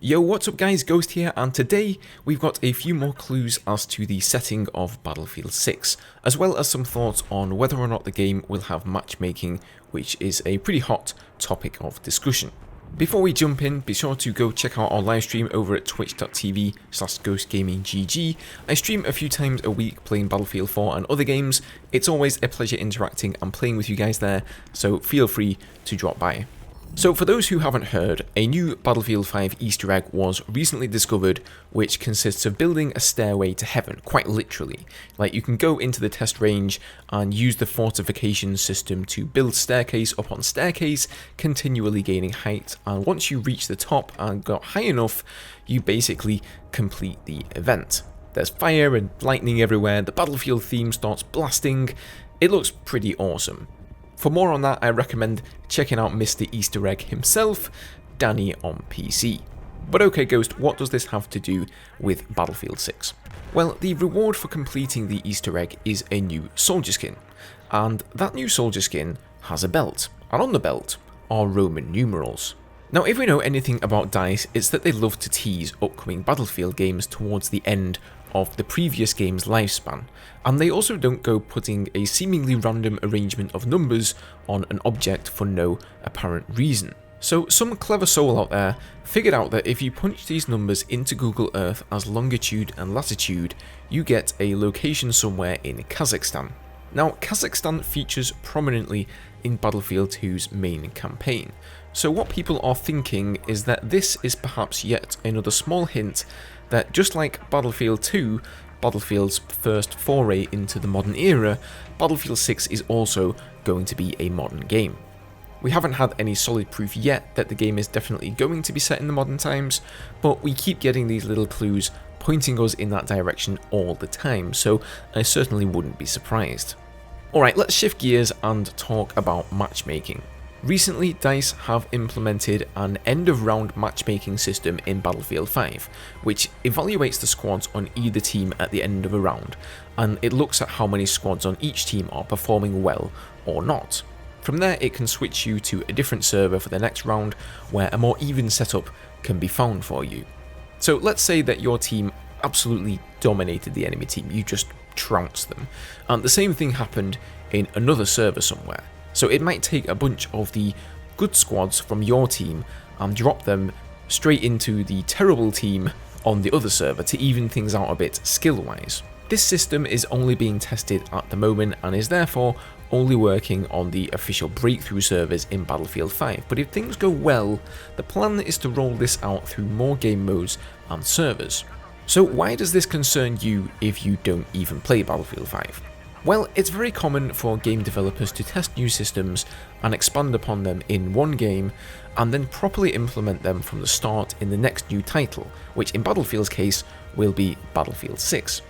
Yo, what's up guys, Ghost here, and today we've got a few more clues as to the setting of Battlefield 6, as well as some thoughts on whether or not the game will have matchmaking, which is a pretty hot topic of discussion. Before we jump in, be sure to go check out our live stream over at twitch.tv/ghostgaminggg. I stream a few times a week playing Battlefield 4 and other games. It's always a pleasure interacting and playing with you guys there, so feel free to drop by. So for those who haven't heard, a new Battlefield 5 Easter egg was recently discovered, which consists of building a stairway to heaven, quite literally. Like, you can go into the test range and use the fortification system to build staircase upon staircase, continually gaining height, and once you reach the top and got high enough, you basically complete the event. There's fire and lightning everywhere, the Battlefield theme starts blasting. It looks pretty awesome. For more on that, I recommend checking out Mr. Easter Egg himself, Danny on PC. But okay Ghost, what does this have to do with Battlefield 6? Well, the reward for completing the Easter egg is a new soldier skin, and that new soldier skin has a belt, and on the belt are Roman numerals. Now, if we know anything about DICE, it's that they love to tease upcoming Battlefield games towards the end of the previous game's lifespan, and they also don't go putting a seemingly random arrangement of numbers on an object for no apparent reason. So some clever soul out there figured out that if you punch these numbers into Google Earth as longitude and latitude, you get a location somewhere in Kazakhstan. Now, Kazakhstan features prominently in Battlefield 2's main campaign, so what people are thinking is that this is perhaps yet another small hint that, just like Battlefield 2, Battlefield's first foray into the modern era, Battlefield 6 is also going to be a modern game. We haven't had any solid proof yet that the game is definitely going to be set in the modern times, but we keep getting these little clues pointing us in that direction all the time, so I certainly wouldn't be surprised. Alright, let's shift gears and talk about matchmaking. Recently, DICE have implemented an end-of-round matchmaking system in Battlefield 5, which evaluates the squads on either team at the end of a round, and it looks at how many squads on each team are performing well or not. From there, it can switch you to a different server for the next round, where a more even setup can be found for you. So let's say that your team absolutely dominated the enemy team, you just trounced them, and the same thing happened in another server somewhere. So it might take a bunch of the good squads from your team and drop them straight into the terrible team on the other server to even things out a bit skill-wise. This system is only being tested at the moment and is therefore only working on the official breakthrough servers in Battlefield 5, but if things go well, the plan is to roll this out through more game modes and servers. So why does this concern you if you don't even play Battlefield 5? Well, it's very common for game developers to test new systems and expand upon them in one game, and then properly implement them from the start in the next new title, which in Battlefield's case will be Battlefield 6.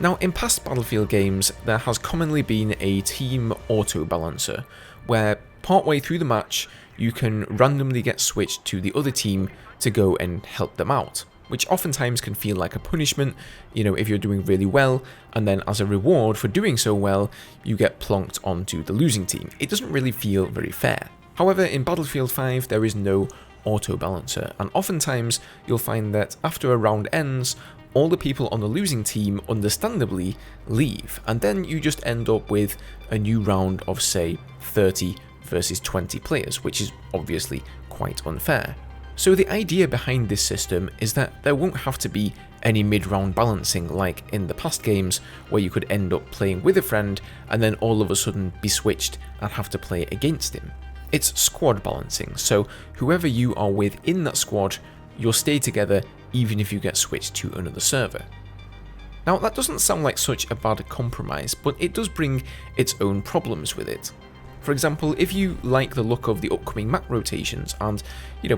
Now, in past Battlefield games, there has commonly been a team auto balancer, where partway through the match, you can randomly get switched to the other team to go and help them out, which oftentimes can feel like a punishment, if you're doing really well, and then as a reward for doing so well, you get plonked onto the losing team. It doesn't really feel very fair. However, in Battlefield 5, there is no auto balancer, and oftentimes you'll find that after a round ends, all the people on the losing team understandably leave, and then you just end up with a new round of, say, 30 versus 20 players, which is obviously quite unfair. So the idea behind this system is that there won't have to be any mid-round balancing like in the past games, where you could end up playing with a friend and then all of a sudden be switched and have to play against him. It's squad balancing, so whoever you are with in that squad, you'll stay together even if you get switched to another server. Now, that doesn't sound like such a bad compromise, but it does bring its own problems with it. For example, if you like the look of the upcoming map rotations and,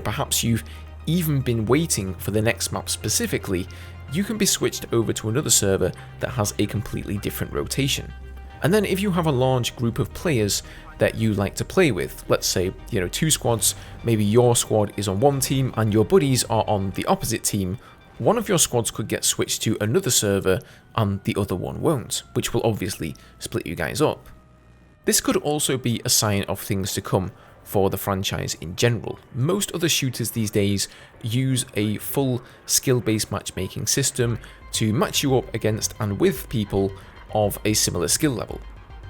perhaps you've even been waiting for the next map specifically, you can be switched over to another server that has a completely different rotation. And then if you have a large group of players that you like to play with, let's say, two squads, maybe your squad is on one team and your buddies are on the opposite team, one of your squads could get switched to another server and the other one won't, which will obviously split you guys up. This could also be a sign of things to come for the franchise in general. Most other shooters these days use a full skill-based matchmaking system to match you up against and with people of a similar skill level.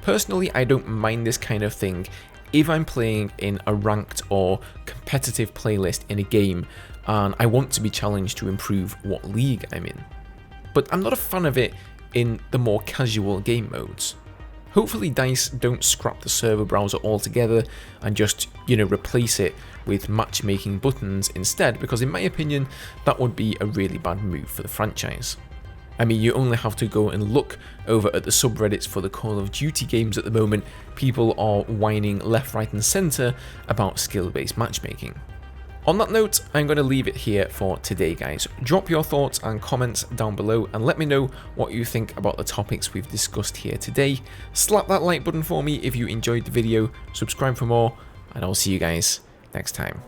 Personally, I don't mind this kind of thing if I'm playing in a ranked or competitive playlist in a game and I want to be challenged to improve what league I'm in. But I'm not a fan of it in the more casual game modes. Hopefully DICE don't scrap the server browser altogether and just, replace it with matchmaking buttons instead, because in my opinion, that would be a really bad move for the franchise. I mean, you only have to go and look over at the subreddits for the Call of Duty games at the moment. People are whining left, right and centre about skill-based matchmaking. On that note, I'm going to leave it here for today, guys. Drop your thoughts and comments down below and let me know what you think about the topics we've discussed here today. Slap that like button for me if you enjoyed the video, subscribe for more, and I'll see you guys next time.